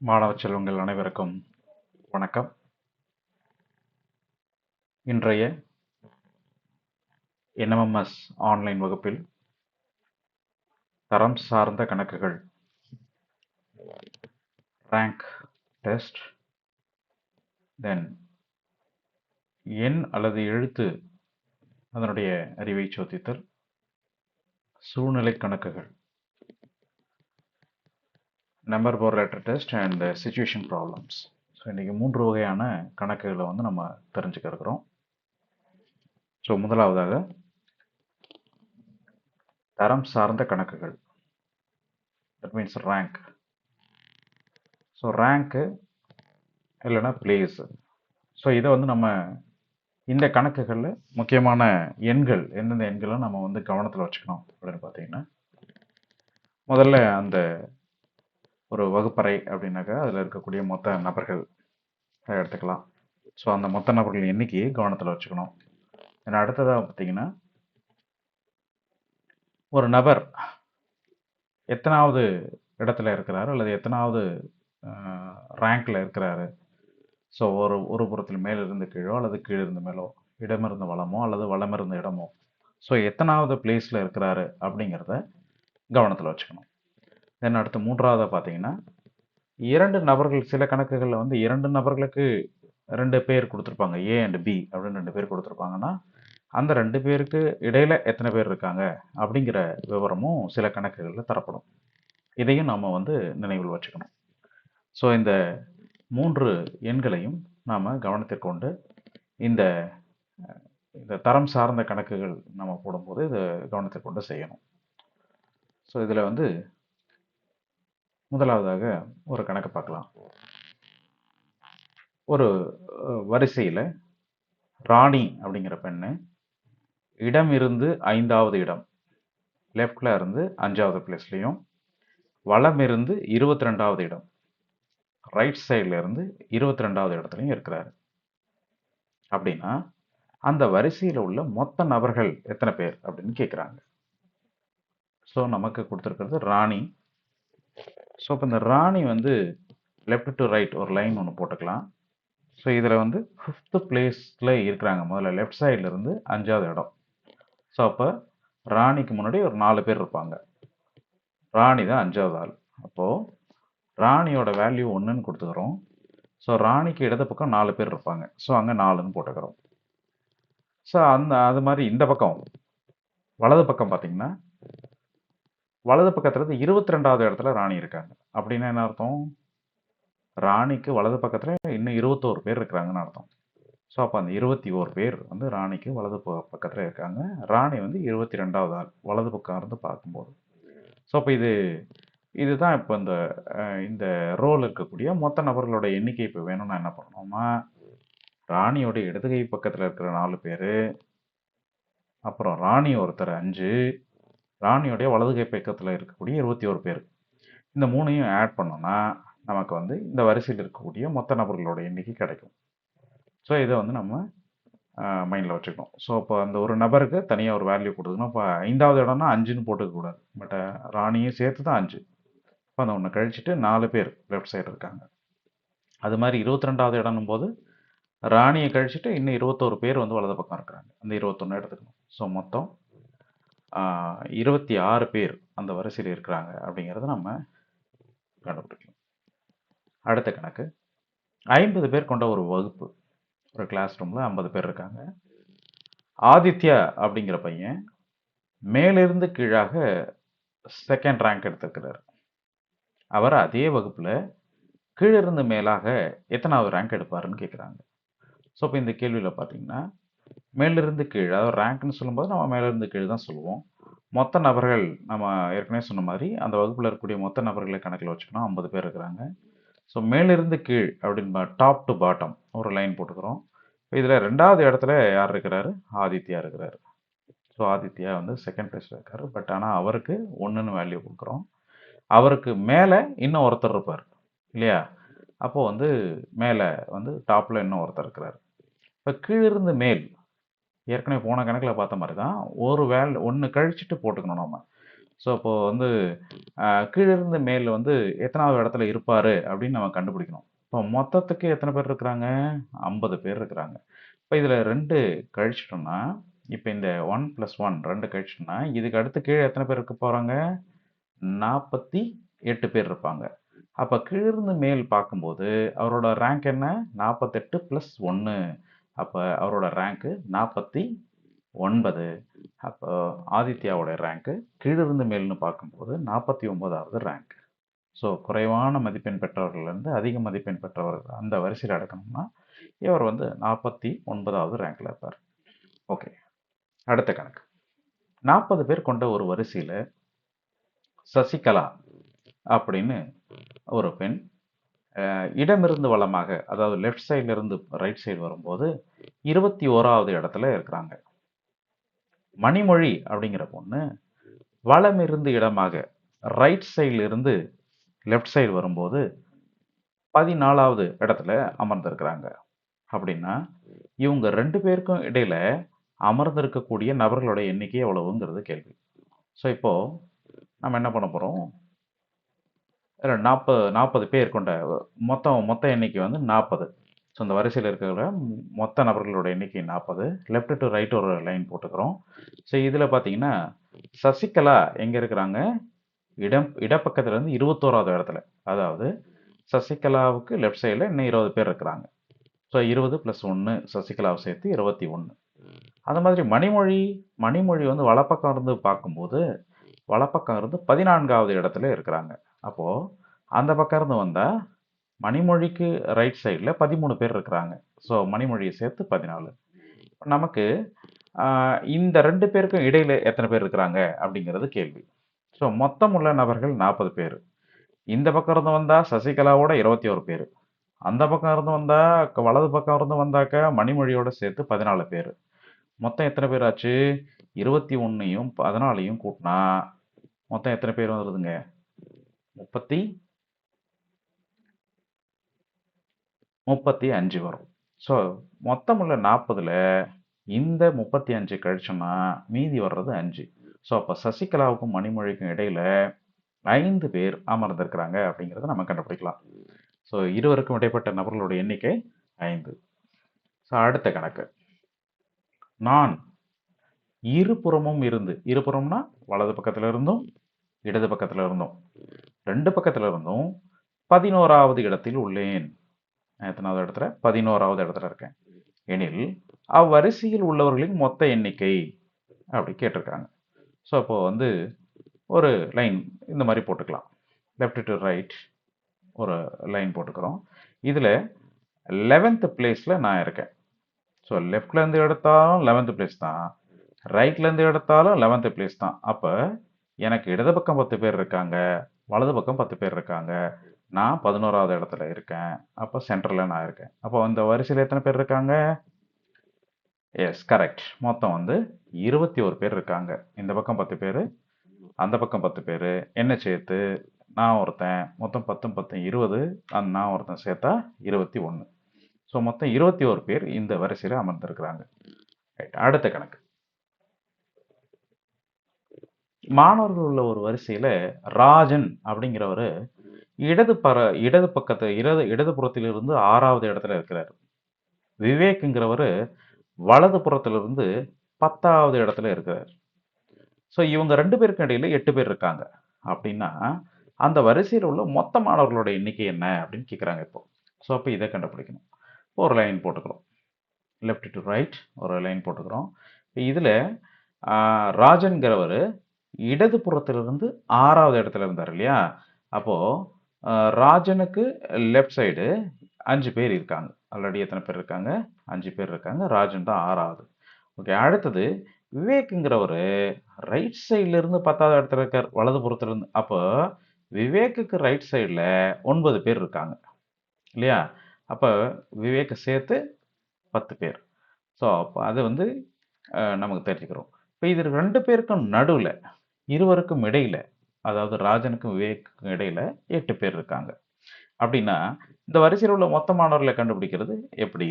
மாணவ செல்வங்கள் அனைவருக்கும் வணக்கம். இன்றைய NMMS ஆன்லைன் வகுப்பில் தரம் சார்ந்த கணக்குகள், ரேங்க் டெஸ்ட், தென் எண் அல்லது எழுத்து அதனுடைய அறிவை சோதித்தல், சூழ்நிலை கணக்குகள், number bore letter test and situation problems. So இன்றைக்கி 3 வகையான கணக்குகளை நம்ம தெரிஞ்சுக்க இருக்கிறோம். ஸோ முதலாவதாக தரம் சார்ந்த கணக்குகள், that means rank. So rank இல்லைன்னா பிளேஸ். ஸோ இதை நம்ம இந்த கணக்குகளில் முக்கியமான எண்கள், எந்தெந்த எண்களை நம்ம கவனத்தில் வச்சுக்கணும் அப்படின்னு பார்த்தீங்கன்னா, முதல்ல அந்த ஒரு வகுப்பறை அப்படின்னாக்கா அதில் இருக்கக்கூடிய மொத்த நபர்கள் எடுத்துக்கலாம். ஸோ அந்த மொத்த நபர்கள் எண்ணிக்கையை கவனத்தில் வச்சுக்கணும். ஏன்னா அடுத்ததாக பார்த்தீங்கன்னா, ஒரு நபர் எத்தனாவது இடத்துல இருக்கிறாரு அல்லது எத்தனாவது ரேங்க்ல இருக்கிறாரு. ஸோ ஒரு புறத்தில் மேலிருந்து கீழோ அல்லது கீழிருந்து மேலோ, இடமிருந்து வளமோ அல்லது வளமிருந்து இடமோ, ஸோ எத்தனாவது பிளேஸில் இருக்கிறாரு அப்படிங்கிறத கவனத்தில் வச்சுக்கணும். தென் அடுத்து மூன்றாவது பார்த்தீங்கன்னா, 2 நபர்கள், சில கணக்குகளில் 2 நபர்களுக்கு 2 பேர் கொடுத்துருப்பாங்க, A அண்ட் B அப்படின்னு 2 பேர் கொடுத்துருப்பாங்கன்னா, அந்த 2 பேருக்கு இடையில எத்தனை பேர் இருக்காங்க அப்படிங்கிற விவரமும் சில கணக்குகளில் தரப்படும். இதையும் நாம் நினைவில் வச்சுக்கணும். ஸோ இந்த 3 எண்களையும் நாம் கவனத்தில் கொண்டு இந்த தரம் சார்ந்த கணக்குகள் நம்ம போடும்போது இதை கவனத்தில் கொண்டு செய்யணும். ஸோ இதில் முதலாவதாக ஒரு கணக்கு பார்க்கலாம். ஒரு வரிசையில் ராணி அப்படிங்கிற பெண்ணு இடம் இருந்து 5வது இடம், லெஃப்டில் இருந்து 5வது பிளேஸ்லையும், வலம் இருந்து 22வது இடம், ரைட் சைடில் இருந்து 22வது இடத்துலையும் இருக்கிறாரு. அப்படின்னா அந்த வரிசையில் உள்ள மொத்த நபர்கள் எத்தனை பேர் அப்படின்னு கேட்குறாங்க. ஸோ நமக்கு கொடுத்துருக்கிறது ராணி. ஸோ இப்போ இந்த ராணி லெஃப்ட் டு ரைட் ஒரு லைன் ஒன்று போட்டுக்கலாம். ஸோ இதில் 5th பிளேஸில் இருக்கிறாங்க. முதல்ல லெஃப்ட் சைடில் இருந்து 5வது இடம். ஸோ அப்போ ராணிக்கு முன்னாடி ஒரு 4 பேர் இருப்பாங்க. ராணி தான் 5வது ஆள். அப்போது ராணியோட வேல்யூ 1ன்னு கொடுத்துக்கிறோம். ஸோ ராணிக்கு இடது பக்கம் 4 பேர் இருப்பாங்க. ஸோ அங்கே 4ன்னு போட்டுக்கிறோம். ஸோ அது மாதிரி இந்த பக்கம் வலது பக்கம் பார்த்தீங்கன்னா, வலது பக்கத்தில் 22வது இடத்துல ராணி இருக்காங்க. அப்படின்னா என்ன அர்த்தம்? ராணிக்கு வலது பக்கத்தில் இன்னும் 21 பேர் இருக்கிறாங்கன்னு அர்த்தம். ஸோ அப்போ அந்த 21 பேர் ராணிக்கு வலது பக்கத்தில் இருக்காங்க. ராணி 22வது ஆள் வலது பக்கம் இருந்து பார்க்கும்போது. ஸோ அப்போ இதுதான் இப்போ இந்த ரோல் இருக்கக்கூடிய மொத்த நபர்களோட எண்ணிக்கை இப்போ வேணும்னா என்ன பண்ணணும்னா, ராணியோட இடதுகை பக்கத்தில் இருக்கிற 4 பேர், அப்புறம் ராணி ஒருத்தர் 5, ராணியோடைய வலதுகை பக்கத்தில் இருக்கக்கூடிய 21 பேர், இந்த 3ஐயும் ஆட் பண்ணோம்னா நமக்கு இந்த வரிசையில் இருக்கக்கூடிய மொத்த நபர்களோட எண்ணிக்கை கிடைக்கும். ஸோ இதை நம்ம மைண்டில் வச்சுக்கணும். ஸோ இப்போ அந்த ஒரு நபருக்கு தனியாக ஒரு வேல்யூ கொடுக்கணும். இப்போ 5வது இடம்னா 5ன்னு போட்டுக்கக்கூடாது. பட் ராணியும் சேர்த்து தான் 5. இப்போ அந்த 1 கழிச்சிட்டு 4 பேர் லெஃப்ட் சைடு இருக்காங்க. அது மாதிரி 22வது இடம்னும் போது ராணியை கழிச்சிட்டு இன்னும் 21 பேர் வலது பக்கம் இருக்கிறாங்க. அந்த 21 எடுத்துக்கணும். ஸோ மொத்தம் 26 பேர் அந்த வரிசையில் இருக்கிறாங்க அப்படிங்கிறத நம்ம கண்டுபிடிக்கணும். அடுத்த கணக்கு, 50 பேர் கொண்ட ஒரு வகுப்பு, ஒரு கிளாஸ் ரூமில் 50 பேர் இருக்காங்க. ஆதித்யா அப்படிங்கிற பையன் மேலிருந்து கீழாக 2nd ரேங்க் எடுத்திருக்கிறார். அவர் அதே வகுப்பில் கீழிருந்து மேலாக எத்தனாவது ரேங்க் எடுப்பாருன்னு கேட்குறாங்க. ஸோ இப்போ இந்த கேள்வியில் பார்த்தீங்கன்னா, மேலிருந்து கீழ், அதாவது ரேங்க்னு சொல்லும்போது நம்ம மேலிருந்து கீழ் தான் சொல்லுவோம். மொத்த நபர்கள் நம்ம ஏற்கனவே சொன்ன மாதிரி அந்த வகுப்பில் இருக்கக்கூடிய மொத்த நபர்களை கணக்கில் வச்சுக்கணும். 50 பேர் இருக்கிறாங்க. ஸோ மேலிருந்து கீழ் அப்படின்னு டாப் டு பாட்டம் ஒரு லைன் போட்டுக்கிறோம். இதில் 2வது இடத்துல யார் இருக்கிறாரு? ஆதித்யா இருக்கிறாரு. ஸோ ஆதித்யா 2nd பிளேஸில் இருக்காரு. பட் ஆனால் அவருக்கு 1ன்னு வேல்யூ கொடுக்குறோம். அவருக்கு மேலே இன்னும் ஒருத்தர் இருப்பார் இல்லையா? அப்போது மேலே டாப்பில் இன்னும் ஒருத்தர் இருக்கிறார். இப்போ கீழிருந்து மேல் ஏற்கனவே போன கணக்கில் பார்த்த மாதிரி தான் ஒரு 1 கழிச்சிட்டு போட்டுக்கணும் நம்ம. ஸோ, அப்போ வந்து கீழிருந்து மேல் வந்து எத்தனாவது இடத்துல இருப்பாரு அப்படின்னு நம்ம கண்டுபிடிக்கணும். இப்போ மொத்தத்துக்கு எத்தனை பேர் இருக்கிறாங்க? 50 பேர் இருக்கிறாங்க. இப்போ இதில 2 கழிச்சிட்டோம்னா, இப்போ இந்த 1 + 1 2 கழிச்சிட்டோம்னா, இதுக்கு அடுத்து கீழ எத்தனை பேர் இருக்க போறாங்க? 48 பேர் இருப்பாங்க. அப்ப கீழிருந்து மேல் பார்க்கும்போது, அவரோட ரேங்க் என்ன? 48 + 1. அப்ப அவரோட ரேங்க் 49. அப்போ ஆதித்யாவோட ரேங்க் கீழிருந்து மேல்னு பார்க்கும்போது 49வது ரேங்க். ஸோ குறைவான மதிப்பெண் பெற்றவர்கள்லேருந்து அதிக மதிப்பெண் பெற்றவர்கள் அந்த வரிசையில் அடுக்கணும்னா, இவர் வந்து 49வது ரேங்க்ல இருப்பார். ஓகே. அடுத்த கணக்கு. 40 பேர் கொண்ட ஒரு வரிசையில சசிகலா அப்படின்னு ஒரு பெண் இடமிருந்து வலமாக, அதாவது லெஃப்ட் சைடுல இருந்து ரைட் சைடு வரும்போது 21வது இடத்துல இருக்கிறாங்க. மணிமொழி அப்படிங்கிற பொண்ணு வலமிருந்து இடமாக ரைட் சைடுல இருந்து லெஃப்ட் சைடு வரும்போது 14வது இடத்துல அமர்ந்திருக்கிறாங்க. அப்படின்னா இவங்க 2 பேருக்கும் இடையில அமர்ந்திருக்கக்கூடிய நபர்களோட எண்ணிக்கை எவ்வளவுங்கிறது கேள்வி. ஸோ இப்போ நம்ம என்ன பண்ண போறோம்? 40 பேர் கொண்ட மொத்த எண்ணிக்கை வந்து 40. ஸோ இந்த வரிசையில் இருக்கிற மொத்த நபர்களோட எண்ணிக்கை 40. லெஃப்ட் டு ரைட் ஒரு லைன் போட்டுக்கிறோம். ஸோ இதில் பார்த்தீங்கன்னா சசிகலா எங்கே இருக்கிறாங்க? இடப்பக்கத்துல இருந்து 21வது இடத்துல. அதாவது சசிகலாவுக்கு லெஃப்ட் சைடில் இன்னும் 20 பேர் இருக்கிறாங்க. ஸோ 20 + 1 சசிகலாவை சேர்த்து 21. அந்த மாதிரி மணிமொழி வந்து வலப்பக்கம் இருந்து பார்க்கும்போது வலப்பக்கம் இருந்து 14வது இடத்துல இருக்கிறாங்க. அப்போ அந்த பக்கம் இருந்து வந்தா மணிமொழிக்கு ரைட் சைடில் 13 பேர் இருக்கிறாங்க. ஸோ மணிமொழியை சேர்த்து 14. நமக்கு இந்த 2 பேருக்கும் இடையில எத்தனை பேர் இருக்கிறாங்க அப்படிங்கிறது கேள்வி. ஸோ மொத்தம் உள்ள நபர்கள் 40 பேர். இந்த பக்கம் இருந்து வந்தா சசிகலாவோட 21 பேர். அந்த பக்கம் இருந்து வந்தா வலது பக்கம் இருந்து வந்தாக்க மணிமொழியோட சேர்த்து 14 பேர். மொத்தம் எத்தனை பேர் ஆச்சு? 21யும் 14யும் கூட்டினா மொத்தம் எத்தனை பேர் வருதுங்க? 35 வரும். ஸோ மொத்தம் உள்ள 40ல் இந்த 35 கழிச்சோம்னா மீதி வர்றது 5. ஸோ அப்போ சசிகலாவுக்கும் மணிமொழிக்கும் இடையில 5 பேர் அமர்ந்திருக்கிறாங்க அப்படிங்கிறத நம்ம கண்டுபிடிக்கலாம். ஸோ இருவருக்கும் இடைப்பட்ட நபர்களோட எண்ணிக்கை 5. ஸோ அடுத்த கணக்கு. நான் இருபுறமும் இருந்து, இருபுறம்னா வலது பக்கத்துல இருந்தும் இடது பக்கத்துல இருந்தும் 2 பக்கத்துல இருந்தும் 11வது இடத்தில் உள்ளேன். எத்தனாவது இடத்துல? 11வது இடத்துல இருக்கேன். எனில் அவ்வரிசையில் உள்ளவர்களின் மொத்த எண்ணிக்கை அப்படி கேட்டிருக்காங்க. ஸோ அப்போ வந்து ஒரு லைன் இந்த மாதிரி போட்டுக்கலாம். லெஃப்ட் டு ரைட் ஒரு லைன் போட்டுக்கிறோம். இதில் 11th பிளேஸில் நான் இருக்கேன். ஸோ லெஃப்ட்லேருந்து எடுத்தாலும் 11th பிளேஸ் தான், ரைட்லேருந்து எடுத்தாலும் 11th பிளேஸ் தான். அப்போ எனக்கு இடது பக்கம் 10 பேர் இருக்காங்க, வலது பக்கம் 10 பேர் இருக்காங்க. நான் 11வது இடத்துல இருக்கேன். அப்போ சென்டரில் நான் இருக்கேன். அப்போ இந்த வரிசையில் எத்தனை பேர் இருக்காங்க? Yes, correct. மொத்தம் வந்து 21 பேர் இருக்காங்க. இந்த பக்கம் 10 பேர், அந்த பக்கம் 10 பேர், என்ன சேர்த்து நான் ஒருத்தன். மொத்தம் 10 10 20, நான் ஒருத்தன் சேர்த்தா 21. ஸோ மொத்தம் 21 பேர் இந்த வரிசையில் அமர்ந்திருக்கிறாங்க. ரைட். அடுத்த கணக்கு. மாணவர்கள் உள்ள ஒரு வரிசையில் ராஜன் அப்படிங்கிறவர் இடது புறத்திலிருந்து 6வது இடத்துல இருக்கிறார். விவேக்குங்கிறவர் வலது புறத்திலிருந்து 10வது இடத்துல இருக்கிறார். ஸோ இவங்க 2 பேருக்கு இடையில 8 பேர் இருக்காங்க. அப்படின்னா அந்த வரிசையில் உள்ள மொத்த மாணவர்களோட எண்ணிக்கை என்ன அப்படின்னு கேட்குறாங்க இப்போ. ஸோ அப்போ இதை கண்டுபிடிக்கணும். ஒரு லைன் போட்டுக்கிறோம். லெஃப்ட் டு ரைட் ஒரு லைன் போட்டுக்கிறோம். இதில் ராஜன்கிறவர் இடது புறத்திலிருந்து 6வது இடத்துல இருந்தார் இல்லையா? அப்போது ராஜனுக்கு லெஃப்ட் சைடு 5 பேர் இருக்காங்க. ஆல்ரெடி எத்தனை பேர் இருக்காங்க? 5 பேர் இருக்காங்க. ராஜன் தான் 6வது. ஓகே. அடுத்தது விவேக்குங்கிறவர் ரைட் சைட்ல இருந்து 10வது இடத்துல இருக்கார், வலது புறத்துல இருந்து. அப்போ விவேக்குக்கு ரைட் சைடில் 9 பேர் இருக்காங்க இல்லையா? அப்போ விவேக்கை சேர்த்து 10 பேர். ஸோ அப்போ அது வந்து நமக்கு தெரிஞ்சுக்கிறோம். இப்போ இது 2 பேருக்கும் நடுவில், இருவருக்கும் இடையில, அதாவது ராஜனுக்கும் விவேக்குக்கும் இடையில 8 பேர் இருக்காங்க. அப்படின்னா இந்த வரிசையில் உள்ள மொத்த மாணவர்களை கண்டுபிடிக்கிறது எப்படி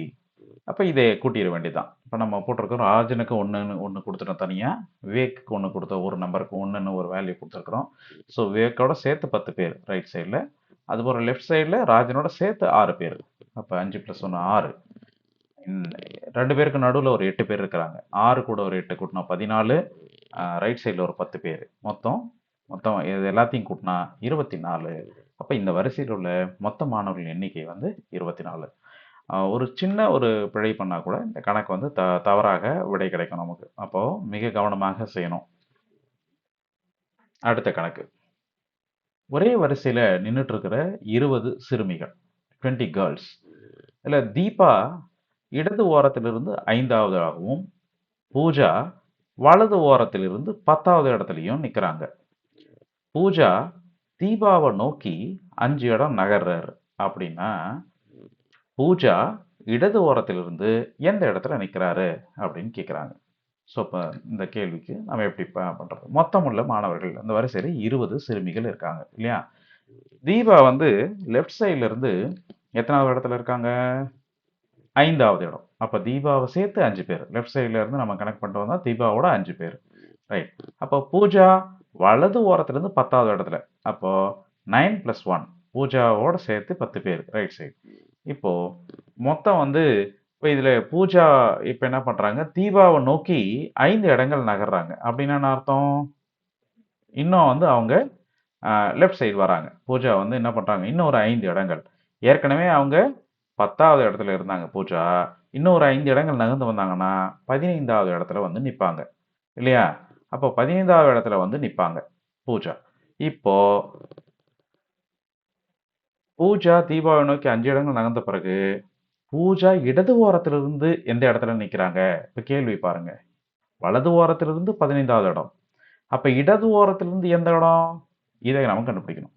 அப்ப இதை கூட்டிற வேண்டியதுதான். இப்ப நம்ம போட்டிருக்கிறோம் ராஜனுக்கு 1ன்னு 1 குடுத்துட்டோம் தனியா. விவேக்குக்கு 1 குடுத்தோம். ஒரு நம்பருக்கு 1ன்னு ஒரு வேல்யூ குடுத்துருக்கிறோம். ஸோ விவேக்கோட சேர்த்து 10 பேர் ரைட் சைடுல. அதுபோல லெஃப்ட் சைடுல ராஜனோட சேர்த்து 6 பேர். அப்ப 5 + 1 6. 2 பேருக்கு நடுவுல ஒரு 8 பேர் இருக்கிறாங்க. 6 கூட ஒரு 8 கூட்டினா 14. ரைட் சைடுல ஒரு 10 பேர். மொத்தம் மொத்தம் இது எல்லாத்தையும் கூட்டினா 24. அப்ப இந்த வரிசையில் உள்ள மொத்த மாணவர்களின் எண்ணிக்கை வந்து 24. ஒரு சின்ன ஒரு பிழை பண்ணா கூட இந்த கணக்கு வந்து தவறாக விடை கிடைக்கும் நமக்கு. அப்போ மிக கவனமாக செய்யணும். அடுத்த கணக்கு. ஒரே வரிசையில நின்னுட்டு இருக்கிற 20 சிறுமிகள் 20 கேர்ள்ஸ். இதுல தீபா இடது ஓரத்திலிருந்து 5ஆவதாகவும், பூஜா வலது ஓரத்திலிருந்து 10ஆவது இடத்துலயும் நிக்கிறாங்க. பூஜா தீபாவை நோக்கி 5 இடம் நகர்றாரு அப்படின்னா, பூஜா இடது ஓரத்திலிருந்து எந்த இடத்துல நிக்கிறாரு அப்படின்னு கேட்குறாங்க. ஸோ இப்போ இந்த கேள்விக்கு நம்ம எப்படி பண்றது? மொத்தம் உள்ள மாணவர்கள் அந்த வரிசையில் 20 சிறுமிகள் இருக்காங்க இல்லையா? தீபா வந்து லெஃப்ட் சைட்ல இருந்து எத்தனாவது இடத்துல இருக்காங்க? 5ஆவது இடம். அப்போ தீபாவை சேர்த்து 5 பேர். லெஃப்ட் சைட்ல இருந்து நம்ம கனெக்ட் பண்ணிட்டு வந்தா தீபாவோட 5 பேர். ரைட். அப்போ பூஜா வலது ஓரத்துல இருந்து 10ஆவது இடத்துல. அப்போ 9 + 1 பூஜாவோட சேர்த்து 10 பேர் ரைட் சைடு. இப்போ மொத்தம் வந்து இப்போ இதுல பூஜா இப்போ என்ன பண்றாங்க? தீபாவை நோக்கி 5 இடங்கள் நகர்றாங்க. அப்படின்னா என்ன அர்த்தம்? இன்னும் வந்து அவங்க லெஃப்ட் சைடு வராங்க. பூஜா வந்து என்ன பண்றாங்க? இன்னும் ஒரு 5 இடங்கள். ஏற்கனவே அவங்க 10ஆவது இடத்துல இருந்தாங்க பூஜா. இன்னும் ஒரு 5 இடங்கள் நகர்ந்து வந்தாங்கன்னா 15ஆவது இடத்துல வந்து நிப்பாங்க. இல்லையா? அப்போ 15ஆவது இடத்துல வந்து நிப்பாங்க பூஜா. இப்போ பூஜா தீபாவை நோக்கி 5 இடங்கள் நகர்ந்த பிறகு பூஜா இடது ஓரத்திலிருந்து எந்த இடத்துல நிக்கிறாங்க? இப்ப கேள்வி பாருங்க. வலது ஓரத்திலிருந்து 15ஆவது இடம். அப்ப இடது ஓரத்திலிருந்து எந்த இடம்? இதை நம்ம கண்டுபிடிக்கணும்.